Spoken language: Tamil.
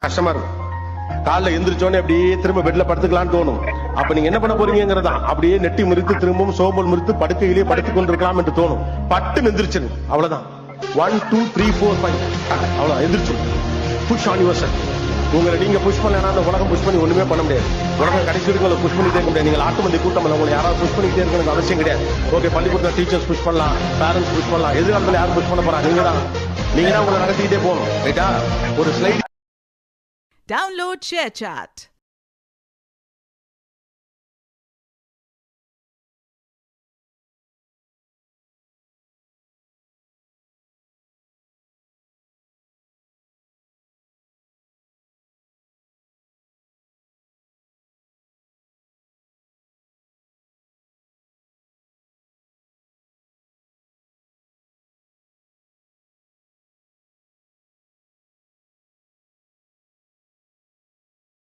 கஷ்டமா இருக்கும். காலைல எந்திரிச்சோடனே அப்படியே திரும்ப பெட்ல படுத்துக்கலாம்னு தோணும். அப்ப நீங்க என்ன பண்ண போறீங்கிறதா அப்படியே நெட்டி முறித்து திரும்பவும் சோம்பல் முறித்து படுக்கையிலேயே படுத்துக் கொண்டிருக்கலாம் என்று தோணும். பட்டு எந்திரிச்சிரு, அவ்வளவுதான். 1 2 3 4 5 அவ்வளவுதான், எந்திரிச்சு புஷ் ஆன் யுவர் செல்ஃப். உங்களை நீங்க புஷ் பண்ணலன்னா அந்த உலகம் புஷ் பண்ணி ஒண்ணுமே பண்ண முடியாது. உலகம் கடைசி வரைக்கும் உங்களை புஷ் பண்ணிட்டே இருக்க முடியாது. நீங்க ஆட்டு மந்தி கூட்டம் இல்லை, உங்களை யாராவது புஷ் பண்ணிட்டே இருக்கணும் அவசியம் கிடையாது. ஓகே, பள்ளிக்கூடத்தில் டீச்சர்ஸ் புஷ் பண்ணலாம், பேரண்ட்ஸ் புஷ் பண்ணலாம், எதிர்காலத்தில் யாரும் புஷ் பண்ண போறா? நீங்க தான் உங்களை நடத்திக்கிட்டே போகணும். ரைட்டா? ஒரு ஸ்லைட் Download ShareChat.